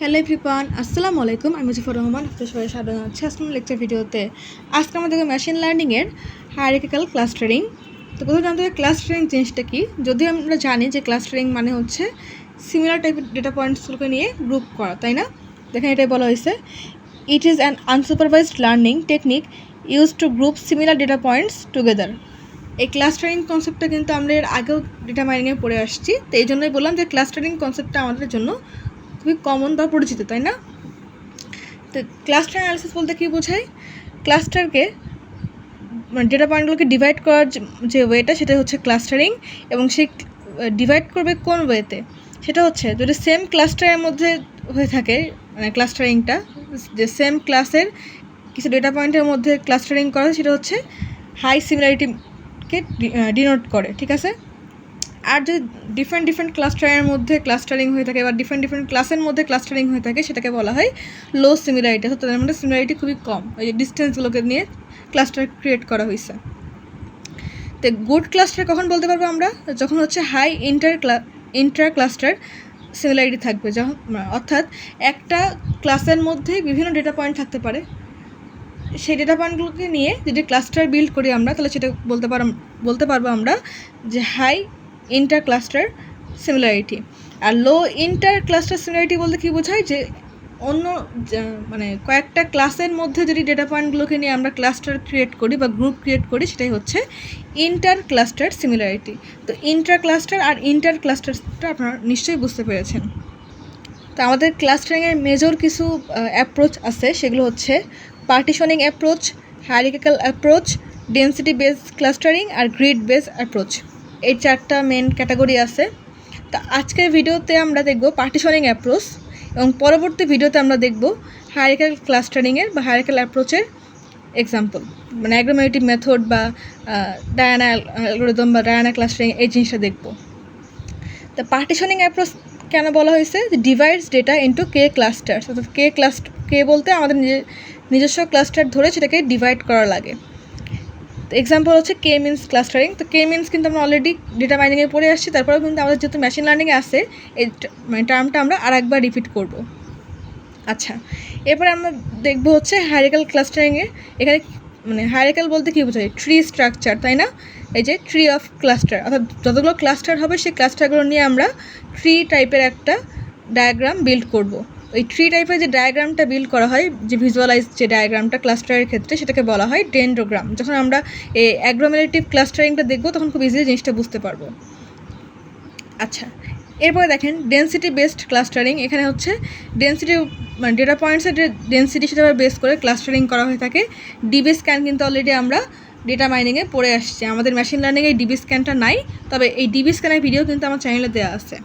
Hello everyone, আসসালামু আলাইকুম। আমি মুজিবুর রহমান, আপনাদের সবাই স্বাগত জানাচ্ছি আজকের লেকচার ভিডিওতে। আজকে আমরা দেখব মেশিন লার্নিংয়ের হায়ারার্কিক্যাল ক্লাস্টারিং। তো প্রথমে জানতে হবে ক্লাস্টারিং জিনিসটা কি। যদিও আমরা জানি যে ক্লাস্টারিং মানে হচ্ছে সিমিলার টাইপের ডেটা পয়েন্টসগুলোকে নিয়ে গ্রুপ করা, তাই না? দেখেন এটাই বলা হয়েছে, it is an unsupervised learning technique use to group similar data points together. এই ক্লাস্টারিং কনসেপ্টটা কিন্তু আমরা এর আগেও ডেটা মাইনিংয়ে পড়ে আসছি, তো এই জন্যই বললাম যে ক্লাস্টারিং কনসেপ্টটা আমাদের জন্য খুবই কমন বা পরিচিত, তাই না? তো ক্লাস্টার অ্যানালিসিস বলতে কী বোঝায়? ক্লাস্টারকে মানে ডেটা পয়েন্টগুলোকে ডিভাইড করার যে ওয়েটা সেটা হচ্ছে ক্লাস্টারিং, এবং সেই ডিভাইড করবে কোন ওয়েতে সেটা হচ্ছে যদি সেম ক্লাস্টারের মধ্যে হয়ে থাকে, মানে ক্লাস্টারিংটা যে সেম ক্লাসের কিছু ডেটা পয়েন্টের মধ্যে ক্লাস্টারিং করা সেটা হচ্ছে হাই সিমিলারিটিকে ডিনোট করে, ঠিক আছে? আর যদি ডিফারেন্ট ক্লাস্টারের মধ্যে ক্লাস্টারিং হয়ে থাকে বা ডিফারেন্ট ক্লাসের মধ্যে ক্লাস্টারিং হয়ে থাকে সেটাকে বলা হয় লো সিমিলারিটি, অর্থাৎ তাদের মধ্যে সিমিলারিটি খুবই কম, ওই যে ডিস্টেন্সগুলোকে নিয়ে ক্লাস্টার ক্রিয়েট করা হয়েছে। তো গুড ক্লাস্টার কখন বলতে পারবো আমরা? যখন হচ্ছে হাই ইন্টার ক্লাস্টার সিমিলারিটি থাকবে, যখন অর্থাৎ একটা ক্লাসের মধ্যে বিভিন্ন ডেটা পয়েন্ট থাকতে পারে, সেই ডেটা পয়েন্টগুলোকে নিয়ে যদি ক্লাস্টার বিল্ড করি আমরা, তাহলে সেটা বলতে পারবো আমরা যে হাই ইন্টার ক্লাস্টার সিমিলারিটি। আর লো ইন্টার ক্লাস্টার সিমিলারিটি বলতে কী বোঝায়? যে অন্য মানে কয়েকটা ক্লাসের মধ্যে যদি ডেটা পয়েন্টগুলোকে নিয়ে আমরা ক্লাস্টার ক্রিয়েট করি বা গ্রুপ ক্রিয়েট করি, সেটাই হচ্ছে ইন্টার ক্লাস্টার সিমিলারিটি। তো ইন্টার ক্লাস্টার আর ইন্টার ক্লাস্টারটা আপনারা নিশ্চয়ই বুঝতে পেরেছেন। তো আমাদের ক্লাস্টারিংয়ের মেজর কিছু অ্যাপ্রোচ আছে, সেগুলো হচ্ছে partitioning approach, hierarchical approach, density base clustering আর গ্রিড বেস অ্যাপ্রোচ। এই চারটা মেন ক্যাটাগরি আছে। তা আজকের ভিডিওতে আমরা দেখব পার্টিশনিং অ্যাপ্রোচ, এবং পরবর্তী ভিডিওতে আমরা দেখব হায়ারার্কিক্যাল ক্লাস্টারিংয়ের বা হায়ারার্কিক্যাল অ্যাপ্রোচের এক্সাম্পল, মানে অ্যাগ্লোমেরেটিভ মেথড বা ডায়ানা অ্যালগরিদম বা ডায়ানা ক্লাস্টারিং, এই জিনিসটা দেখব। তো পার্টিশনিং অ্যাপ্রোচ কেন বলা হয়েছে? যে divides data into k cluster, অর্থাৎ কে বলতে আমাদের নিজস্ব ক্লাস্টার ধরে সেটাকে ডিভাইড করা লাগে। তো এক্সাম্পল হচ্ছে কে মিনস ক্লাস্টারিং। তো কে মিনস কিন্তু আমরা অলরেডি ডেটা মাইনিংয়ে পড়ে আসছি, তারপরেও কিন্তু আমাদের যেহেতু মেশিন লার্নিংয়ে আসে এই মানে টার্মটা আমরা আরেকবার রিপিট করব। আচ্ছা, এরপরে আমরা দেখব হচ্ছে হায়ারার্কিক্যাল ক্লাস্টারিংয়ে। এখানে মানে হায়ারার্কিক্যাল বলতে কী বোঝায়? ট্রি স্ট্রাকচার, তাই না? এই যে ট্রি অফ ক্লাস্টার, অর্থাৎ যতগুলো ক্লাস্টার হবে সেই ক্লাস্টারগুলো নিয়ে আমরা ট্রি টাইপের একটা ডায়াগ্রাম বিল্ড করব। ওই ট্রি টাইপের যে ডায়াগ্রামটা বিল্ড করা হয়, যে ভিজুয়ালাইজ যে ডায়াগ্রামটা ক্লাস্টারের ক্ষেত্রে, সেটাকে বলা হয় ডেন্ড্রোগ্রাম। যখন আমরা এই অ্যাগ্লোমেরেটিভ ক্লাস্টারিংটা দেখবো তখন খুব ইজিলি জিনিসটা বুঝতে পারবো। আচ্ছা, এরপরে দেখেন ডেন্সিটি বেসড ক্লাস্টারিং। এখানে হচ্ছে ডেন্সিটি মানে ডেটা পয়েন্টসের যে ডেন্সিটি সেটা বেস করে ক্লাস্টারিং করা হয়ে থাকে। ডিবি স্ক্যান কিন্তু অলরেডি আমরা ডেটা মাইনিংয়ে পড়ে আসছি, আমাদের মেশিন লার্নিংয়ে এই ডিবি স্ক্যানটা নাই, তবে এই ডিবি স্ক্যানের ভিডিও কিন্তু আমার চ্যানেলে দেওয়া আছে।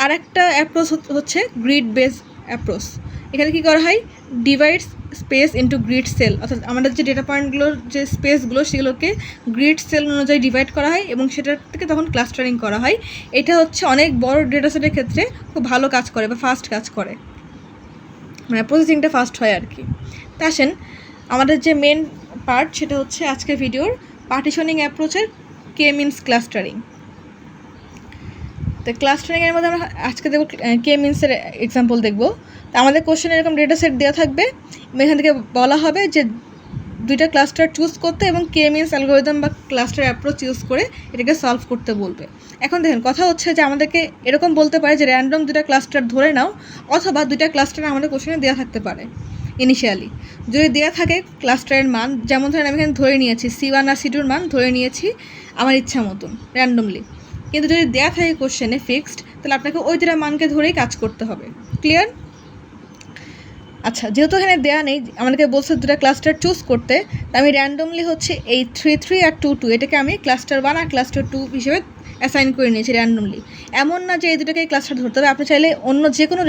আর একটা অ্যাপ্রোচ হচ্ছে গ্রিড বেস অ্যাপ্রোচ। এখানে কী করা হয়? Divides space into grid cell, অর্থাৎ আমাদের যে ডেটা পয়েন্টগুলোর যে স্পেসগুলো সেগুলোকে গ্রিড সেল অনুযায়ী ডিভাইড করা হয় এবং সেটার থেকে তখন ক্লাস্টারিং করা হয়। এটা হচ্ছে অনেক বড় ডেটা সেটের ক্ষেত্রে খুব ভালো কাজ করে বা ফাস্ট কাজ করে, মানে প্রসেসিংটা ফাস্ট হয় আর কি। তা আসেন আমাদের যে মেন পার্ট সেটা হচ্ছে আজকের ভিডিওর পার্টিশনিং অ্যাপ্রোচের কে মিনস ক্লাস্টারিং। তো ক্লাস্টারিংয়ের মধ্যে আমরা আজকে দেখব কে মিনসের এক্সাম্পল দেখব। তো আমাদের কোশ্চেনে এরকম ডেটা সেট দেওয়া থাকবে, এখান থেকে বলা হবে যে দুইটা ক্লাস্টার চুজ করতে এবং কে মিনস অ্যালগরিদম বা ক্লাস্টার অ্যাপ্রোচ ইউজ করে এটাকে সলভ করতে বলবে। এখন দেখেন কথা হচ্ছে যে আমাদেরকে এরকম বলতে পারে যে র্যান্ডম দুইটা ক্লাস্টার ধরে নাও, অথবা দুইটা ক্লাস্টার আমাদের কোশ্চেনে দেওয়া থাকতে পারে ইনিশিয়ালি। যদি দেওয়া থাকে ক্লাস্টারের মান, যেমন ধরেন আমি এখানে ধরে নিয়েছি C1 আর C2 মান ধরে নিয়েছি আমার ইচ্ছা মতন র্যান্ডমলি, কিন্তু যদি দেওয়া থাকে কোশ্চেনে ফিক্সড, তাহলে আপনাকে ওই দুটা মানকে ধরেই কাজ করতে হবে। ক্লিয়ার? আচ্ছা, যেহেতু এখানে দেওয়া নেই, আমাদেরকে বলছে দুটা ক্লাস্টার চুজ করতে, আমি র্যান্ডমলি হচ্ছে এই 3 আর 2 এটাকে আমি ক্লাস্টার 1 আর ক্লাস্টার 2 হিসেবে অ্যাসাইন করে নিয়েছি র্যান্ডমলি। এমন না যে এই দুটোকে ক্লাস্টার ধরতে হবে, আপনি চাইলে অন্য যে কোনো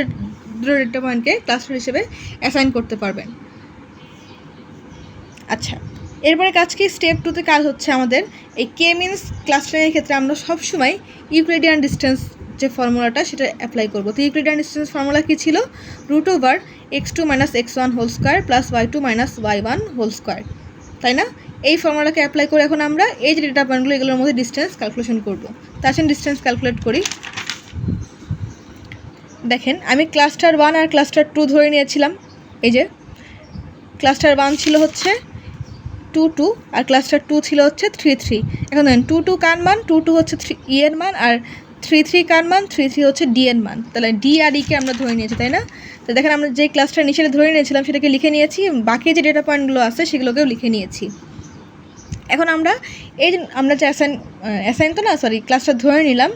দুটো ডেটা পয়েন্টকে ক্লাস্টার হিসেবে অ্যাসাইন করতে পারবেন। আচ্ছা, এরপরে কাজ কি? স্টেপ 2তে কাজ হচ্ছে আমাদের এই কে মিনস ক্লাস্টারিংয়ের ক্ষেত্রে আমরা সবসময় ইউক্লিডিয়ান ডিস্টেন্স যে ফর্মুলাটা সেটা অ্যাপ্লাই করবো। তো ইউক্লিডিয়ান ডিস্টেন্স ফর্মুলা কী ছিল? √x2 - x1 whole square plus y2 - y1 whole square, তাই না? এই ফর্মুলাকে অ্যাপ্লাই করে এখন আমরা এই যে ডেটা পয়েন্টগুলো এগুলোর মধ্যে ডিস্টেন্স ক্যালকুলেশন করবো। তা আসেন ডিস্টেন্স ক্যালকুলেট করি। দেখেন আমি ক্লাস্টার 1 আর ক্লাস্টার 2 ধরে নিয়েছিলাম। এই যে ক্লাস্টার 1 ছিল হচ্ছে 2 2 আর ক্লাস্টার 2 ছিল হচ্ছে 3 3। এখন দেখেন 2 2 কার মান, 2 2 হচ্ছে ই এর মান, আর 3 3 কার মান, 3 3 হচ্ছে ডি এর মান। তাহলে ডি আর ইকে আমরা ধরে নিয়েছি, তাই না? তো দেখেন আমরা যে ক্লাস্টার নিচে ধরে নিয়েছিলাম সেটাকে লিখে নিয়েছি, বাকি যে ডেটা পয়েন্টগুলো আছে সেগুলোকেও লিখে নিয়েছি। এখন আমরা আমরা যে অ্যাসাইন তো না, সরি, ক্লাস্টার ধরে নিলাম,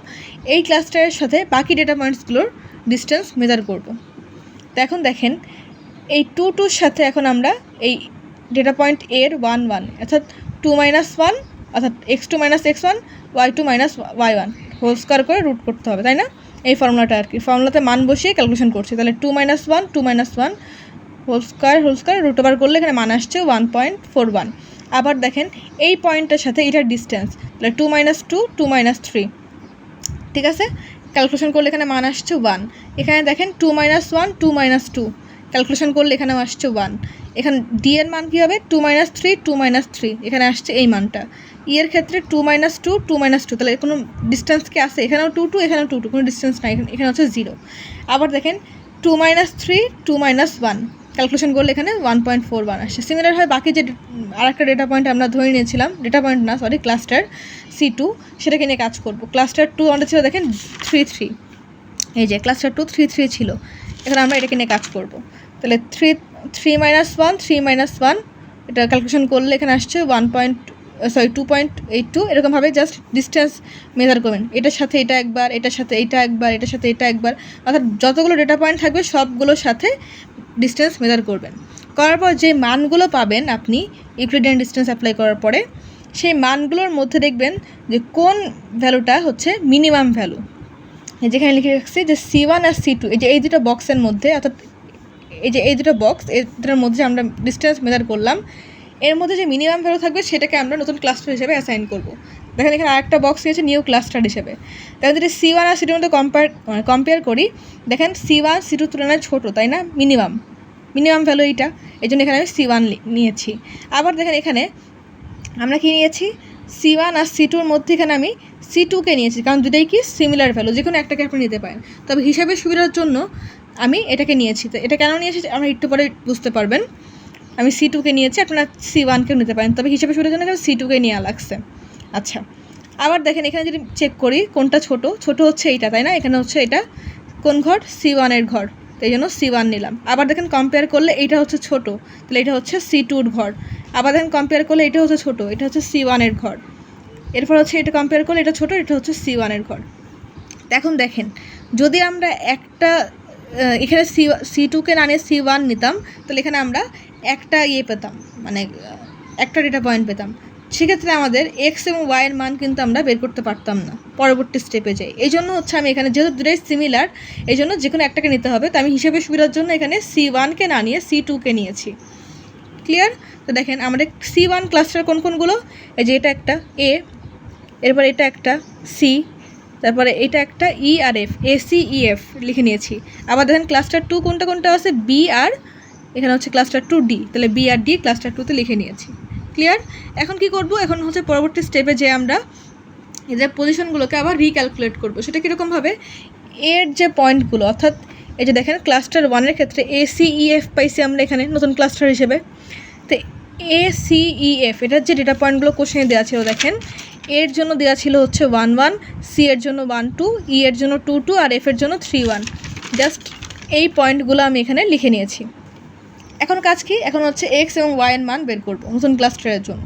এই ক্লাস্টারের সাথে বাকি ডেটা পয়েন্টসগুলোর ডিস্টেন্স মেজার করব। তো এখন দেখেন এই 2 2-র সাথে এখন আমরা এই ডেটা পয়েন্ট এর 1 1 অর্থাৎ 2 - 1 অর্থাৎ x2 - x1 y2 - y1 whole square করে রুট করতে হবে, তাই না? এই ফর্মুলাটা আর কি, ফর্মুলাতে মান বসিয়ে ক্যালকুলেশন করছি। তাহলে 2 - 1 2 - 1 হোল স্কোয়ার রুট ওভার করলে এখানে মান আসছে 1.41। আবার দেখেন এই পয়েন্টের সাথে এটার ডিস্টেন্স, তাহলে 2 - 2 2 - 3, ঠিক আছে? ক্যালকুলেশন করলে এখানে মান আসছে 1। এখানে দেখেন 2 - 1 2 - 2 ক্যালকুলেশন করলে এখানেও আসছে 1। এখানে ডি এর মান কী হবে? 2 - 3 2 - 3, এখানে আসছে এই মানটা। ই এর ক্ষেত্রে 2 - 2 2 - 2, তাহলে কোনো ডিস্টেন্স কি আছে? এখানেও 2 2 এখানেও 2 2, কোনো ডিস্টেন্স নাই, এখানে হচ্ছে 0। আবার দেখেন 2 - 3 2 - 1 ক্যালকুলেশন করলে এখানে 1.41 আসছে। সিমিলারভাবে বাকি যে আরেকটা ডেটা পয়েন্ট আমরা ধরে নিয়েছিলাম, ডেটা পয়েন্ট না সরি ক্লাস্টার C2, সেটাকে নিয়ে কাজ করব। ক্লাস্টার 2 আমাদের ছিল দেখেন 3 3, এই যে ক্লাস্টার 2 3 3 ছিল। এখন আমরা এটাকে নিয়ে কাজ করব। তাহলে 3 - 1 3 - 1 এটা ক্যালকুলেশন করলে এখানে আসছে 2.82, এরকমভাবে জাস্ট ডিস্টেন্স মেজার করবেন। এটার সাথে এটা একবার, এটার সাথে এটা একবার, এটার সাথে এটা একবার, অর্থাৎ যতগুলো ডেটা পয়েন্ট থাকবে সবগুলোর সাথে ডিস্টেন্স মেজার করবেন। করার পর যে মানগুলো পাবেন আপনি ইউক্লিডিয়ান ডিস্টেন্স অ্যাপ্লাই করার পরে, সেই মানগুলোর মধ্যে দেখবেন যে কোন ভ্যালুটা হচ্ছে মিনিমাম ভ্যালু। যেখানে লিখে রাখছি যে C1 আর C2, এই দুটো বক্সের মধ্যে, অর্থাৎ এই দুটো বক্স, এটার মধ্যে আমরা ডিস্টেন্স মেজার করলাম, এর মধ্যে যে মিনিমাম ভ্যালু থাকবে সেটাকে আমরা নতুন ক্লাস্টার হিসেবে অ্যাসাইন করব। দেখেন এখানে আরেকটা বক্স নিয়েছে নিউ ক্লাস্টার হিসেবে। তাহলে যদি C1 আর C2 মধ্যে কম্পেয়ার করি, দেখেন C1 C2 তুলনায় ছোটো, তাই না? মিনিমাম ভ্যালু এইটা, এই জন্য এখানে আমি C1 নিয়েছি। আবার দেখেন এখানে আমরা কি নিয়েছি? C1 আর C2-র মধ্যে এখানে আমি C2-কে নিয়েছি, কারণ দুটাই কি সিমিলার ভ্যালু, যে কোনো একটাকে আপনি নিতে পারেন। তবে হিসাবের সুবিধার জন্য আমি এটাকে নিয়েছি। তো এটা কেন নিয়েছি আমরা একটু পরে বুঝতে পারবেন। আমি C2-কে নিয়েছি, আপনারা C1-কেও নিতে পারেন, তবে হিসাবের সুবিধার জন্য এখানে C2-কে নেওয়া লাগছে। আচ্ছা, আবার দেখেন এখানে যদি চেক করি কোনটা ছোট হচ্ছে এইটা, তাই না? এখানে হচ্ছে এটা কোন ঘর? C1-এর ঘর, তো এই জন্য C1 নিলাম। আবার দেখেন কম্পেয়ার করলে এইটা হচ্ছে ছোট, তাহলে এটা হচ্ছে C2-র ঘর। আবার দেখেন কম্পেয়ার করলে এটা হচ্ছে ছোট, এটা হচ্ছে C1-এর ঘর। এরপর হচ্ছে এটা কম্পেয়ার করলে এটা ছোট, এটা হচ্ছে C1-এর ঘর। এখন দেখেন যদি আমরা একটা এখানে C2-কে না নিয়ে C1 নিতাম, তাহলে এখানে আমরা একটা পেতাম, মানে একটা ডেটা পয়েন্ট পেতাম। সেক্ষেত্রে আমাদের এক্স এবং ওয়াইয়ের মান কিন্তু আমরা বের করতে পারতাম না পরবর্তী স্টেপে যাই। এই জন্য হচ্ছে আমি এখানে যেহেতু দুটোই সিমিলার, এই জন্য যে কোনো একটাকে নিতে হবে। তো আমি হিসেবে সুবিধার জন্য এখানে C1-কে না নিয়ে C2-কে নিয়েছি। ক্লিয়ার? তো দেখেন আমাদের C1 ক্লাস্টার কোনগুলো? এই যে এটা একটা A, এরপর এটা একটা C, তারপরে এটা একটা E আর F, ACEF লিখে নিয়েছি। আবার দেখেন ক্লাস্টার 2 কোনটা আছে? B আর এখানে হচ্ছে ক্লাস্টার 2D, তাহলে B আর D ক্লাস্টার 2-তে লিখে নিয়েছি। ক্লিয়ার? এখন কি করব? এখন হচ্ছে পরবর্তী স্টেপে যে আমরা এদের পজিশনগুলোকে আবার রিক্যালকুলেট করব। সেটা কীরকমভাবে? এর যে পয়েন্টগুলো, অর্থাৎ এই যে দেখেন ক্লাস্টার 1-এর ক্ষেত্রে ACEF পাইছি আমরা এখানে নতুন ক্লাস্টার হিসেবে। তো ACEF এটার যে ডেটা পয়েন্টগুলো কোশ্চেনে দেওয়া ছিল, দেখেন এর জন্য দেওয়া ছিল হচ্ছে 1 1, সি এর জন্য 1 2, ই এর জন্য 2 2 আর এফ এর জন্য 3 1। জাস্ট এই পয়েন্টগুলো আমি এখানে লিখে নিয়েছি। এখন কাজ কি? এখন হচ্ছে এক্স এবং ওয়াইয়ের মান বের করব নতুন ক্লাস্টারের জন্য।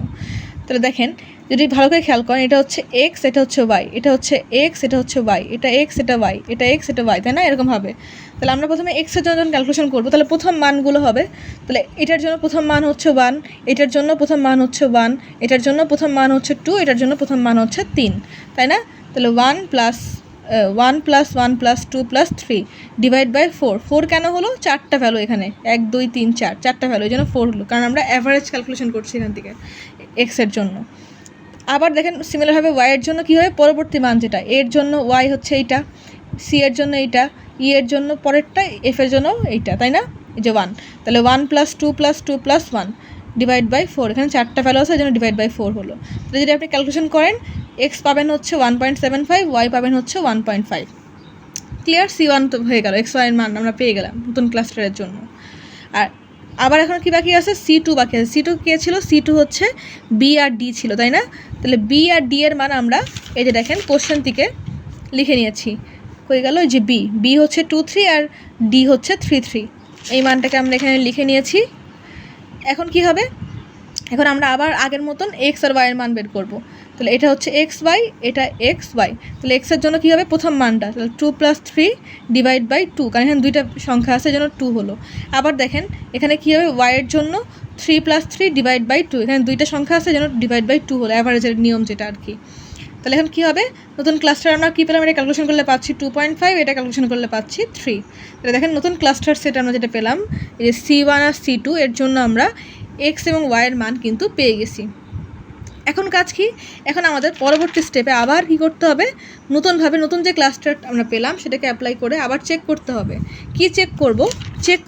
তাহলে দেখেন যদি ভালো করে খেয়াল করেন, এটা হচ্ছে এক্স, এটা হচ্ছে ওয়াই, এটা হচ্ছে এক্স, এটা হচ্ছে ওয়াই, এটা এক্স, এটা ওয়াই, এটা এক্স, এটা ওয়াই, তাই না? এরকমভাবে তাহলে আমরা প্রথমে এক্সের জন্য যখন ক্যালকুলেশন করবো, তাহলে প্রথম মানগুলো হবে, তাহলে এটার জন্য প্রথম মান হচ্ছে 1, এটার জন্য প্রথম মান হচ্ছে 1, এটার জন্য প্রথম মান হচ্ছে 2, এটার জন্য প্রথম মান হচ্ছে 3, তাই না? তাহলে 1 + 1 + 1 + 2 + 3 ডিভাইড বাই 4। 4 কেন হলো? 4টা ভ্যালু এখানে, 1 2 3 4, 4টা ভ্যালু, এই জন্য 4 হলো, কারণ আমরা অ্যাভারেজ ক্যালকুলেশন করছি এখান থেকে এক্সের জন্য। আবার দেখেন সিমিলারভাবে ওয়াইয়ের জন্য কী হবে? পরবর্তী মান যেটা, এর জন্য ওয়াই হচ্ছে এইটা, সি এর জন্য এইটা, ই এর জন্য পরেরটা, এফ এর জন্য এইটা, তাই না? এই যে 1, তাহলে 1 + 2 + 2 + 1 ডিভাইড বাই 4, এখানে 4টা ভ্যালু আছে, এই জন্য ডিভাইড বাই 4 হলো। তাহলে যদি আপনি ক্যালকুলেশন করেন, এক্স পাবেন হচ্ছে 1.75, ওয়াই পাবেন হচ্ছে 1.5। ক্লিয়ার, C1 তো হয়ে গেল, XY এর মান আমরা পেয়ে গেলাম নতুন ক্লাস্টারের জন্য। আর আবার এখন কি বাকি আছে, C2 বাকি আছে। C2 কে ছিল, C2 হচ্ছে B আর D ছিল, তাই না? তাহলে B আর D এর মান আমরা এই যে দেখেন কোশ্চেন থেকে লিখে নিয়েছি, হয়ে গেল যে B হচ্ছে 2 3 আর D হচ্ছে 3 3, এই মানটাকে আমরা এখানে লিখে নিয়েছি। এখন কি হবে, এখন আমরা আবার আগের মতন x আর y এর মান বের করব। তাহলে এটা হচ্ছে xy, এটা xy, তাহলে x এর জন্য কী হবে, প্রথম মানটা তাহলে 2 + 3 / 2, কারণ এখানে দুইটা সংখ্যা আছে, জন্য 2 হলো। আবার দেখেন এখানে কী হবে, y এর জন্য 3 + 3 / 2, এখানে দুইটা সংখ্যা আছে, জন্য /2 হলো, অ্যাভারেজের নিয়ম যেটা আর কি। তাহলে এখন কী হবে, নতুন ক্লাস্টার আমরা কী পেলাম, এটা ক্যালকুলেশন করলে পাচ্ছি 2.5, এটা ক্যালকুলেশন করলে পাচ্ছি 3। তাহলে দেখেন নতুন ক্লাস্টার সেট আমরা যেটা পেলাম, এই যে C1 আর C2 এর জন্য আমরা x এবং y এর মান কিন্তু পেয়ে গেছি। এখন কাজ কি, এখন আমাদের পরবর্তী স্টেপে আবার কি করতে হবে, নতুনভাবে নতুন যে ক্লাস্টার আমরা পেলাম সেটাকে অ্যাপ্লাই করে আবার চেক করতে হবে। কি চেক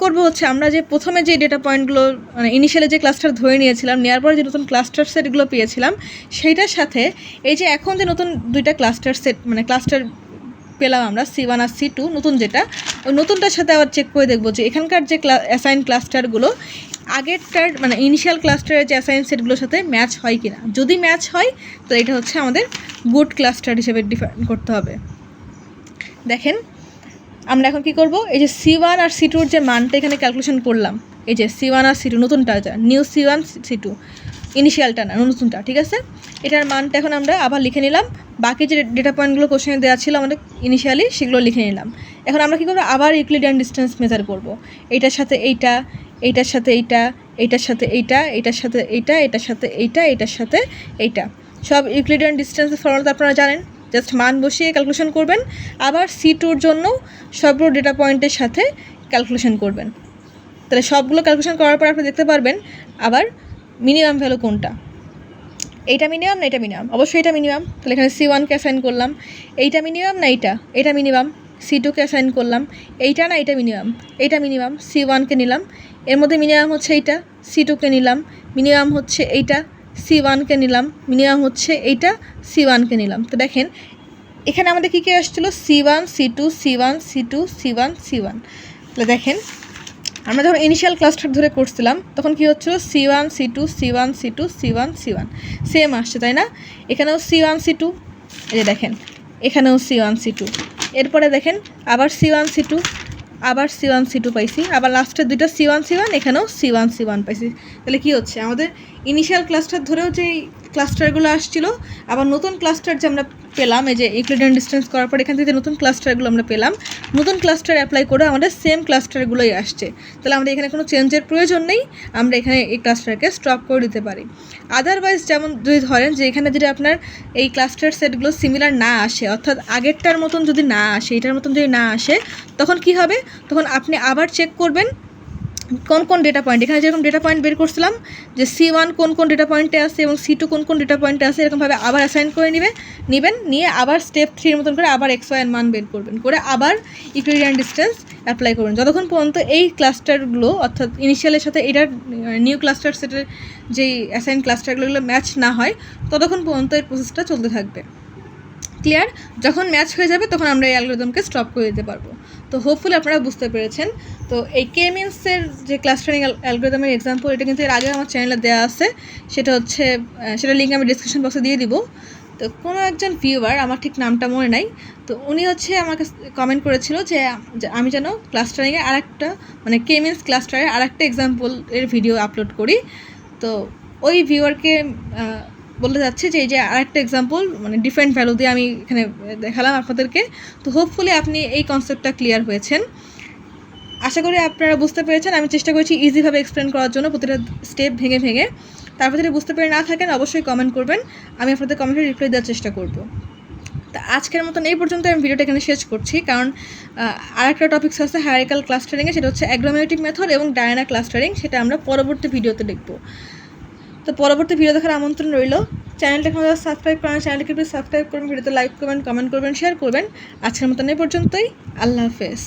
করব হচ্ছে আমরা যে প্রথমে যে ডেটা পয়েন্টগুলো মানে ইনিশিয়ালি যে ক্লাস্টার ধরে নিয়েছিলাম, নেওয়ার পরে যে নতুন ক্লাস্টার সেটগুলো পেয়েছিলাম সেইটার সাথে এই যে এখন যে নতুন দুইটা ক্লাস্টার সেট মানে ক্লাস্টার পেলাম আমরা C1 আর C2 নতুন যেটা, ওই নতুনটার সাথে আবার চেক করে দেখবো যে এখানকার যে অ্যাসাইন ক্লাস্টারগুলো আগেরটার মানে ইনিশিয়াল ক্লাস্টারের যে অ্যাসাইন সেটগুলোর সাথে ম্যাচ হয় কিনা। যদি ম্যাচ হয় তো এটা হচ্ছে আমাদের গুড ক্লাস্টার হিসেবে ডিফাইন করতে হবে। দেখেন আমরা এখন কি করব, এই যে C1 আর C2 যে মানটা এখানে ক্যালকুলেশন করলাম, এই যে C1 আর C2 নতুনটা, যা নিউ C1 C2 ইনিশিয়ালটা না নতুনটা, ঠিক আছে। এটার মানটা এখন আমরা আবার লিখে নিলাম, বাকি যে ডেটা পয়েন্টগুলো কোশ্চেনে দেওয়া ছিল আমাদের ইনিশিয়ালি সেগুলো লিখে নিলাম। এখন আমরা কী করবো, আবার ইউক্লিডিয়ান ডিস্টেন্স মেজার করব, এইটার সাথে এইটা, এইটার সাথে এইটা, এইটার সাথে এইটা, এইটার সাথে এইটা, এটার সাথে এইটা, এইটার সাথে এইটা, সব ইউক্লিডিয়ান ডিস্টেন্সের ফর্মুলা আপনারা জানেন, জাস্ট মান বসিয়ে ক্যালকুলেশন করবেন। আবার C2 এর জন্য সবগুলো ডেটা পয়েন্টের সাথে ক্যালকুলেশন করবেন। তাহলে সবগুলো ক্যালকুলেশন করার পর আপনি দেখতে পারবেন আবার মিনিমাম ভ্যালু কোনটা, এইটা মিনিমাম না এটা মিনিমাম, অবশ্যই এটা মিনিমাম। তাহলে এখানে C1কে অ্যাসাইন করলাম, এইটা মিনিমাম না এটা মিনিমাম। C2কে অ্যাসাইন করলাম, এইটা না এটা মিনিমাম, C1কে নিলাম, এর মধ্যে মিনিমাম হচ্ছে এইটা, C2কে নিলাম, মিনিমাম হচ্ছে এইটা, C1কে নিলাম, মিনিমাম হচ্ছে এইটা, C1কে নিলাম। তো দেখেন এখানে আমাদের কী কী আসছিলো, C1 C2 C1 C2 C1 C1। তাহলে দেখেন আমরা যখন ইনিশিয়াল ক্লাস্টার ধরে করছিলাম তখন কী হচ্ছিলো, C1 C2 C1 C2 C1 C1 same আসছে, তাই না? এখানেও C1 C2, এই যে দেখেন এখানেও C1 C2, এরপরে দেখেন আবার C1 C2, আবার C1 C2 পাইছি, আবার লাস্টের দুইটা C1 C1, এখানেও C1 C1 পাইছি। তাহলে কী হচ্ছে, আমাদের ইনিশিয়াল ক্লাস্টার ধরেও যে ক্লাস্টারগুলো আসছিলো, আবার নতুন ক্লাস্টার যে আমরা পেলাম, এই যে ইউক্লিডিয়ান ডিস্টেন্স করার পর এখান থেকে নতুন ক্লাস্টারগুলো আমরা পেলাম, নতুন ক্লাস্টার অ্যাপ্লাই করে আমাদের সেম ক্লাস্টারগুলোই আসছে। তাহলে আমাদের এখানে কোনো চেঞ্জের প্রয়োজন নেই, আমরা এখানে এই ক্লাস্টারকে স্টপ করে দিতে পারি। আদারওয়াইজ যেমন যদি ধরেন যে এখানে যদি আপনার এই ক্লাস্টার সেটগুলো সিমিলার না আসে, অর্থাৎ আগেরটার মতন যদি না আসে, এটার মতন যদি না আসে, তখন কি হবে, তখন আপনি আবার চেক করবেন কোন কোন ডেটা পয়েন্ট, এখানে যেরকম ডেটা পয়েন্ট বের করছিলাম যে C1 কোন কোন ডেটা পয়েন্টে আছে এবং C2 কোন কোন ডেটা পয়েন্টে আছে, এরকমভাবে আবার অ্যাসাইন করে নিয়ে আবার স্টেপ 3 এর মতন করে আবার XY এর মান বের করবেন, করে আবার ইকুইডিয়ান ডিস্টেন্স অ্যাপ্লাই করবেন, যতক্ষণ পর্যন্ত এই ক্লাস্টারগুলো অর্থাৎ ইনিশিয়ালের সাথে এটার নিউ ক্লাস্টার সেটের যেই অ্যাসাইন ক্লাস্টারগুলো ম্যাচ না হয় ততক্ষণ পর্যন্ত এই প্রসেসটা চলতে থাকবে। ক্লিয়ার? যখন ম্যাচ হয়ে যাবে তখন আমরা এই অ্যালগরিদমকে স্টপ করে দিতে পারবো। তো হোপফুলি আপনারা বুঝতে পেরেছেন। তো এই K-means-এর যে ক্লাস্টারিং অ্যালগরিদমের এক্সাম্পল, এটা কিন্তু এর আগে আমার চ্যানেলে দেওয়া আছে, সেটা হচ্ছে সেটার লিঙ্ক আমি ডিসক্রিপশন বক্সে দিয়ে দিব। তো কোনো একজন ভিউয়ার, আমার ঠিক নামটা মনে নাই, তো উনি হচ্ছে আমাকে কমেন্ট করেছিল যে আমি যেন ক্লাস্টারিংয়ের আরেকটা মানে K-means ক্লাস্টারের আরেকটা এক্সাম্পল এর ভিডিও আপলোড করি। তো ওই ভিউয়ারকে বলতে যাচ্ছে যে এই যে আরেকটা এক্সাম্পল মানে ডিফারেন্ট ভ্যালু দিয়ে আমি এখানে দেখালাম আপনাদেরকে। তো হোপফুলি আপনি এই কনসেপ্টটা ক্লিয়ার হয়েছেন, আশা করি আপনারা বুঝতে পেরেছেন। আমি চেষ্টা করেছি ইজিভাবে এক্সপ্লেন করার জন্য, প্রতিটা স্টেপ ভেঙে ভেঙে। তারপর যদি বুঝতে পেরে না থাকেন অবশ্যই কমেন্ট করবেন, আমি আপনাদের কমেন্টে রিপ্লাই দেওয়ার চেষ্টা করব। তা আজকের মতন এই পর্যন্ত আমি ভিডিওটা এখানে শেষ করছি, কারণ আরেকটা টপিকস আছে হায়ারার্কিক্যাল ক্লাস্টারিংয়ে, সেটা হচ্ছে অ্যাগ্লোমেরেটিভ মেথড এবং ডায়ানা ক্লাস্টারিং, সেটা আমরা পরবর্তী ভিডিওতে দেখব। তো পরবর্তী ভিডিও দেখার আমন্ত্রণ রইল। চ্যানেলটা এখন সাবস্ক্রাইব করেন, চ্যানেলটিকে প্লিজ সাবস্ক্রাইব করবেন, ভিডিওতে লাইক করবেন, কমেন্ট করবেন, শেয়ার করবেন। আজকের মতন এই পর্যন্তই, আল্লাহ হাফেজ।